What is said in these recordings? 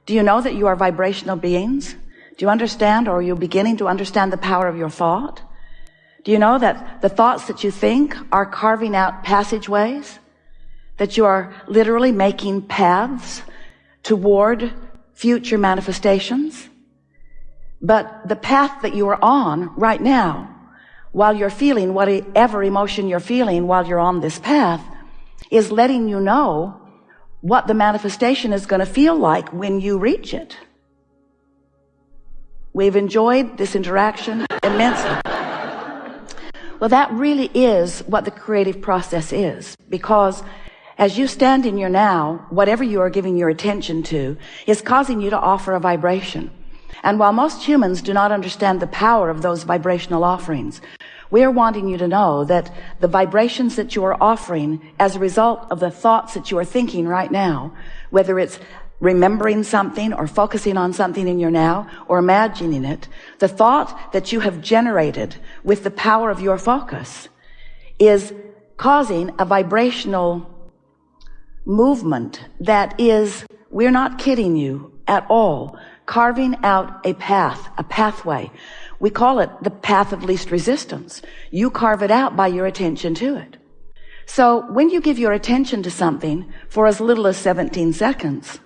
Do you know that you are vibrational beings? Do you understand, or are you beginning to understand the power of your thought? Do you know that the thoughts that you think are carving out passageways? That you are literally making paths toward future manifestations? But the path that you are on right now, while you're feeling whatever emotion you're feeling while you're on this path, is letting you know what the manifestation is going to feel like when you reach it. We've enjoyed this interaction immensely. Well, that really is what the creative process is, because as you stand in your now, whatever you are giving your attention to is causing you to offer a vibration. And while most humans do not understand the power of those vibrational offerings, we are wanting you to know that the vibrations that you are offering as a result of the thoughts that you are thinking right now, whether it's remembering something or focusing on something in your now or imagining it, the thought that you have generated with the power of your focus is causing a vibrational movement that is, we're not kidding you at all, carving out a path, a pathway. We call it the path of least resistance. You carve it out by your attention to it. So when you give your attention to something for as little as 17 seconds,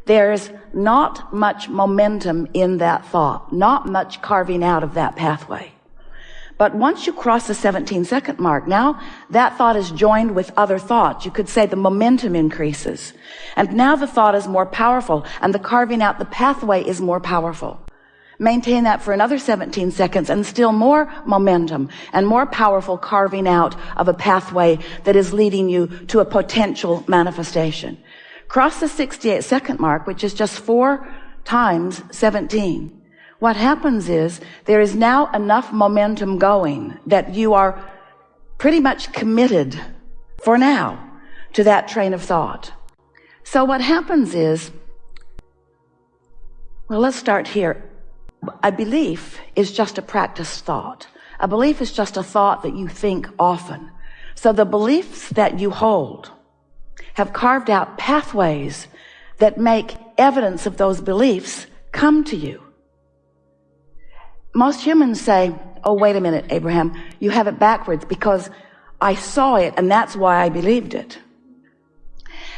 there's not much momentum in that thought, not much carving out of that pathway. But once you cross the 17-second mark, now that thought is joined with other thoughts. You could say the momentum increases. And now the thought is more powerful, and the carving out the pathway is more powerful. Maintain that for another 17 seconds, and still more momentum and more powerful carving out of a pathway that is leading you to a potential manifestation. Cross the 68-second mark, which is just 4 times 17. What happens is there is now enough momentum going that you are pretty much committed for now to that train of thought. So what happens is, well, let's start here. A belief is just a practiced thought. A belief is just a thought that you think often. So the beliefs that you hold have carved out pathways that make evidence of those beliefs come to you. Most humans say, oh, wait a minute, Abraham, you have it backwards, because I saw it and that's why I believed it.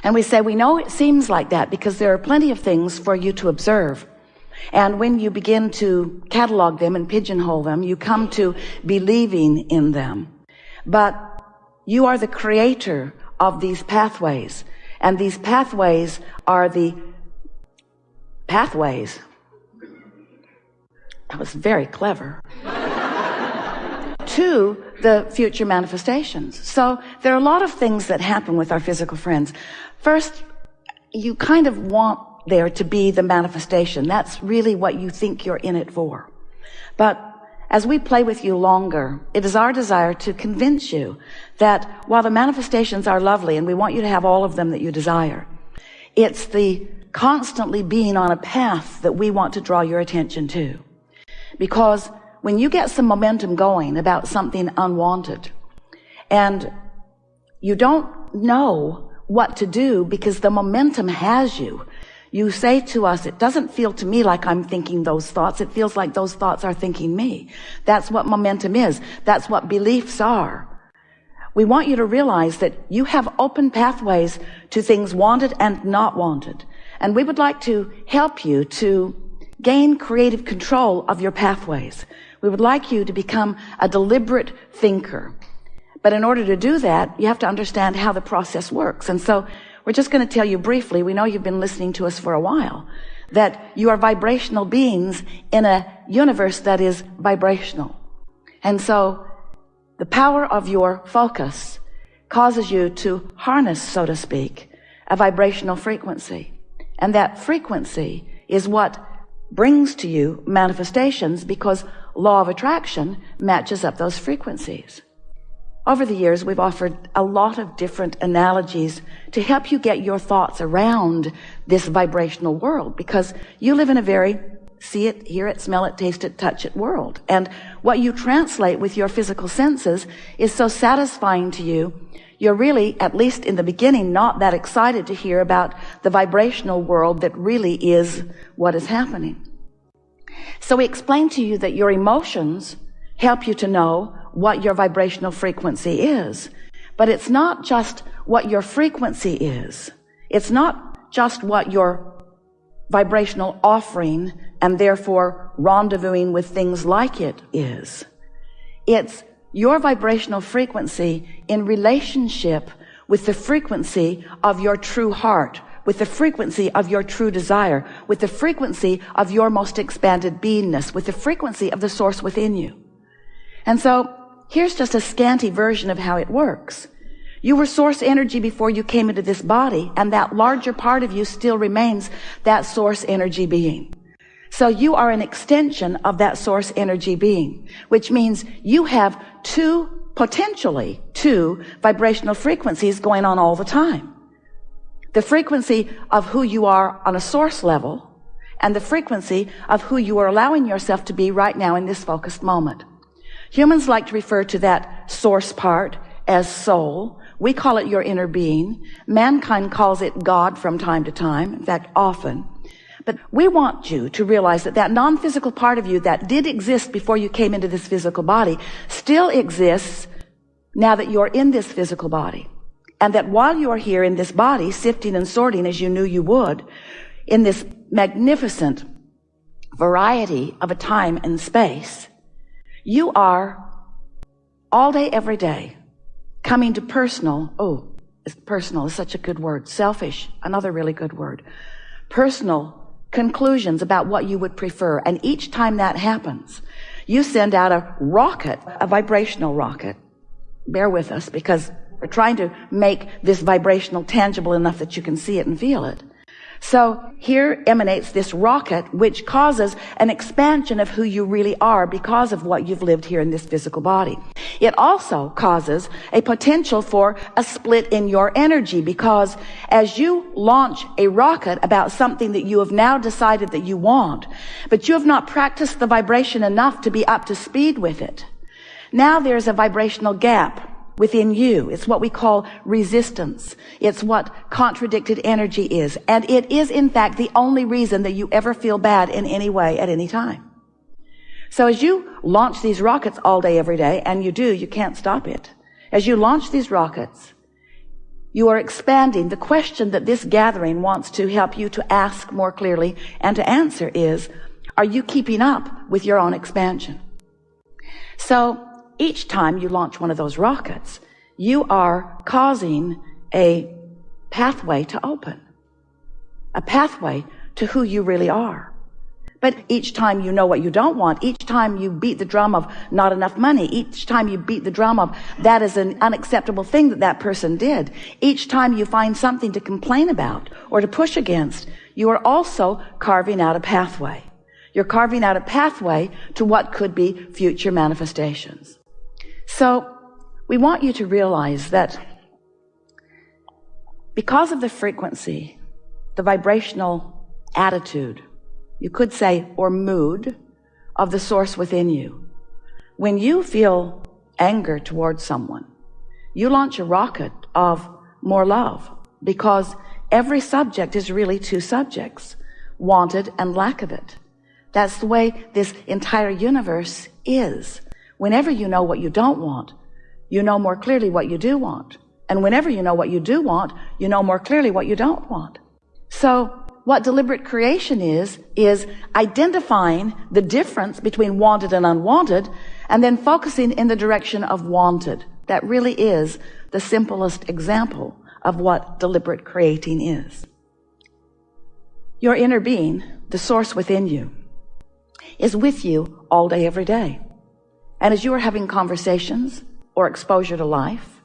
And we say, we know it seems like that because there are plenty of things for you to observe. And when you begin to catalog them and pigeonhole them, you come to believing in them. But you are the creator of these pathways. And these pathways are the pathways. That was very clever. To the future manifestations. So there are a lot of things that happen with our physical friends. First, you kind of want there to be the manifestation. That's really what you think you're in it for. But as we play with you longer, it is our desire to convince you that while the manifestations are lovely and we want you to have all of them that you desire, it's the constantly being on a path that we want to draw your attention to. Because when you get some momentum going about something unwanted and you don't know what to do because the momentum has you, you say to us, it doesn't feel to me like I'm thinking those thoughts. It feels like those thoughts are thinking me. That's what momentum is. That's what beliefs are. We want you to realize that you have open pathways to things wanted and not wanted. And we would like to help you to gain creative control of your pathways. We would like you to become a deliberate thinker. But in order to do that, you have to understand how the process works. And so we're just going to tell you briefly, we know you've been listening to us for a while, that you are vibrational beings in a universe that is vibrational. And so the power of your focus causes you to harness, so to speak, a vibrational frequency. And that frequency is what brings to you manifestations, because law of attraction matches up those frequencies. Over the years, we've offered a lot of different analogies to help you get your thoughts around this vibrational world, because you live in a very see it, hear it, smell it, taste it, touch it world. And what you translate with your physical senses is so satisfying to you, you're really, at least in the beginning, not that excited to hear about the vibrational world that really is what is happening. So we explain to you that your emotions help you to know what your vibrational frequency is. But it's not just what your frequency is. It's not just what your vibrational offering and therefore rendezvousing with things like it is. It's your vibrational frequency in relationship with the frequency of your true heart, with the frequency of your true desire, with the frequency of your most expanded beingness, with the frequency of the source within you. And so here's just a scanty version of how it works. You were source energy before you came into this body, and that larger part of you still remains that source energy being. So you are an extension of that source energy being, which means you have potentially two vibrational frequencies going on all the time. The frequency of who you are on a source level, and the frequency of who you are allowing yourself to be right now in this focused moment. Humans like to refer to that source part as soul. We call it your inner being. Mankind calls it God from time to time, in fact, often. But we want you to realize that that non-physical part of you that did exist before you came into this physical body still exists now that you're in this physical body. And that while you are here in this body, sifting and sorting as you knew you would, in this magnificent variety of a time and space, you are all day, every day, coming to personal is such a good word. Selfish, another really good word. Personal conclusions about what you would prefer. And each time that happens, you send out a rocket, a vibrational rocket. Bear with us because we're trying to make this vibrational tangible enough that you can see it and feel it. So here emanates this rocket, which causes an expansion of who you really are because of what you've lived here in this physical body. It also causes a potential for a split in your energy, because as you launch a rocket about something that you have now decided that you want, but you have not practiced the vibration enough to be up to speed with it, now there's a vibrational gap within you. It's what we call resistance. It's what contradicted energy is. And it is, in fact, the only reason that you ever feel bad in any way at any time. So as you launch these rockets all day, every day, and you can't stop it. As you launch these rockets, you are expanding. The question that this gathering wants to help you to ask more clearly and to answer is, are you keeping up with your own expansion? So each time you launch one of those rockets, you are causing a pathway to open, a pathway to who you really are. But each time you know what you don't want, each time you beat the drum of not enough money, each time you beat the drum of that is an unacceptable thing that person did, each time you find something to complain about or to push against, you are also carving out a pathway. You're carving out a pathway to what could be future manifestations. So we want you to realize that because of the frequency, the vibrational attitude, you could say, or mood of the source within you, when you feel anger towards someone, you launch a rocket of more love, because every subject is really two subjects, wanted and lack of it. That's the way this entire universe is. Whenever you know what you don't want, you know more clearly what you do want. And whenever you know what you do want, you know more clearly what you don't want. So what deliberate creation is identifying the difference between wanted and unwanted, and then focusing in the direction of wanted. That really is the simplest example of what deliberate creating is. Your inner being, the source within you, is with you all day, every day. And as you are having conversations or exposure to life,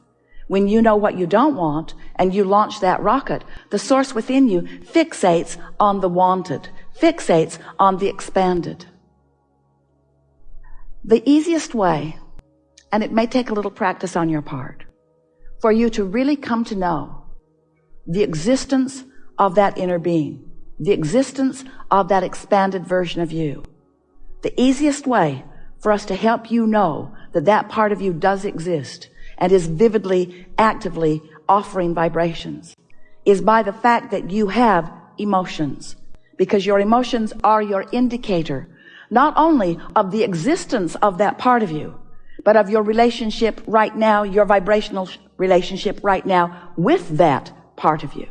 when you know what you don't want and you launch that rocket, the source within you fixates on the wanted, fixates on the expanded. The easiest way, and it may take a little practice on your part, for you to really come to know the existence of that inner being, the existence of that expanded version of you. The easiest way for us to help you know that that part of you does exist and is vividly, actively offering vibrations is by the fact that you have emotions, because your emotions are your indicator not only of the existence of that part of you, but of your relationship right now, your vibrational relationship right now with that part of you,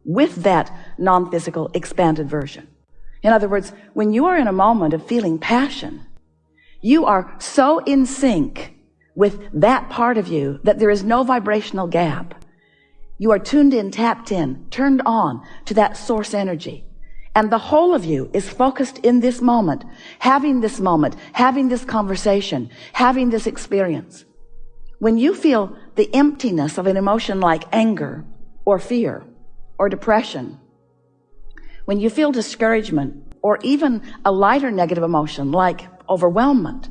with that non-physical expanded version. In other words, when you are in a moment of feeling passion, you are so in sync with that part of you that there is no vibrational gap. You are tuned in, tapped in, turned on to that source energy. And the whole of you is focused in this moment, having this conversation, having this experience. When you feel the emptiness of an emotion like anger or fear or depression, when you feel discouragement or even a lighter negative emotion like overwhelmment,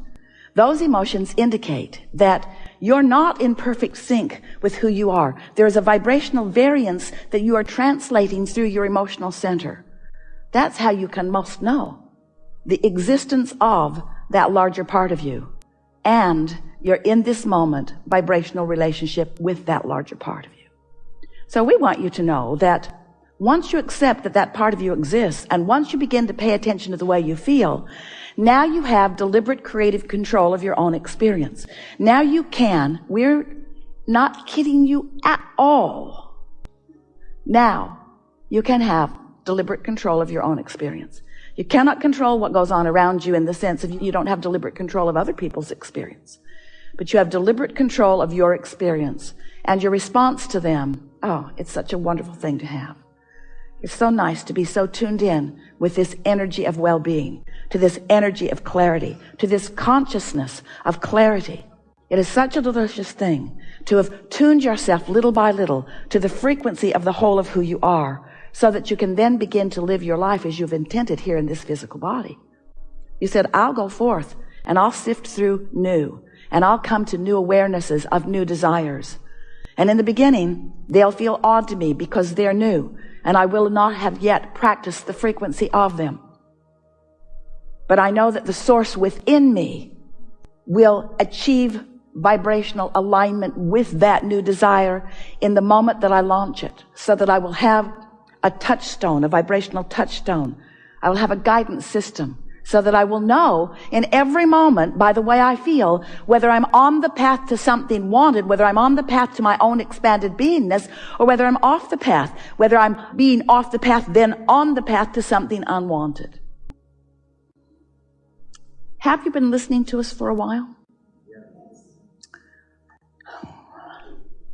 those emotions indicate that you're not in perfect sync with who you are. There is a vibrational variance that you are translating through your emotional center. That's how you can most know the existence of that larger part of you. And you're in this moment vibrational relationship with that larger part of you. So we want you to know that once you accept that that part of you exists, and once you begin to pay attention to the way you feel, now you have deliberate creative control of your own experience. Now you can, we're not kidding you at all. Now you can have deliberate control of your own experience. You cannot control what goes on around you in the sense of you don't have deliberate control of other people's experience, but you have deliberate control of your experience and your response to them. Oh, it's such a wonderful thing to have. It's so nice to be so tuned in with this energy of well-being, to this energy of clarity, to this consciousness of clarity. It is such a delicious thing to have tuned yourself little by little to the frequency of the whole of who you are, so that you can then begin to live your life as you've intended here in this physical body. You said, I'll go forth and I'll sift through new, and I'll come to new awarenesses of new desires. And in the beginning, they'll feel odd to me because they're new, and I will not have yet practiced the frequency of them. But I know that the source within me will achieve vibrational alignment with that new desire in the moment that I launch it, so that I will have a touchstone, a vibrational touchstone. I will have a guidance system so that I will know in every moment by the way I feel whether I'm on the path to something wanted, whether I'm on the path to my own expanded beingness, or whether I'm off the path, whether I'm being off the path then on the path to something unwanted. Have you been listening to us for a while? Yes.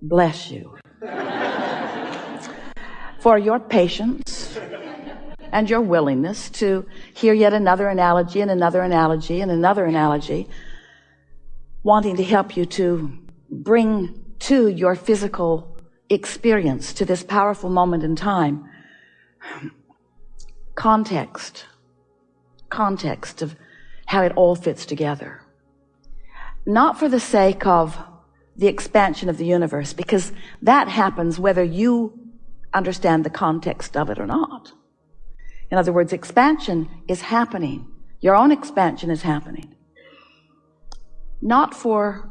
Bless you for your patience and your willingness to hear yet another analogy and another analogy and another analogy, wanting to help you to bring to your physical experience, to this powerful moment in time, context of how it all fits together. Not for the sake of the expansion of the universe, because that happens whether you understand the context of it or not. In other words, expansion is happening. Your own expansion is happening. Not for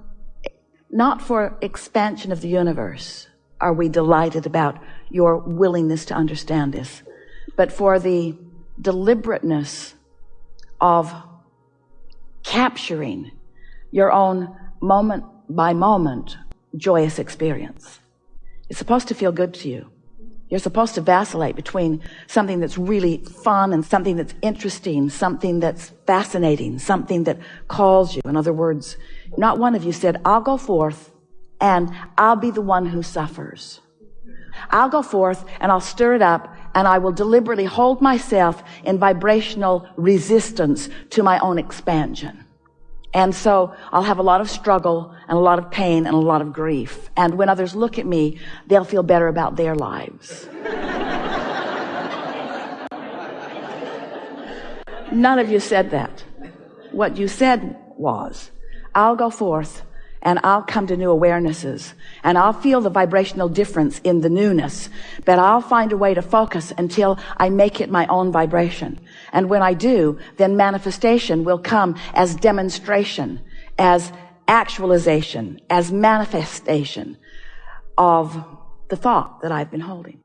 expansion of the universe are we delighted about your willingness to understand this, but for the deliberateness of capturing your own moment by moment joyous experience. It's supposed to feel good to you. You're supposed to vacillate between something that's really fun and something that's interesting, something that's fascinating, something that calls you. In other words, not one of you said, I'll go forth and I'll be the one who suffers. I'll go forth and I'll stir it up and I will deliberately hold myself in vibrational resistance to my own expansion. And so I'll have a lot of struggle and a lot of pain and a lot of grief. And when others look at me, they'll feel better about their lives. None of you said that. What you said was, I'll go forth and I'll come to new awarenesses, and I'll feel the vibrational difference in the newness, but I'll find a way to focus until I make it my own vibration. And when I do, then manifestation will come as demonstration, as actualization, as manifestation of the thought that I've been holding.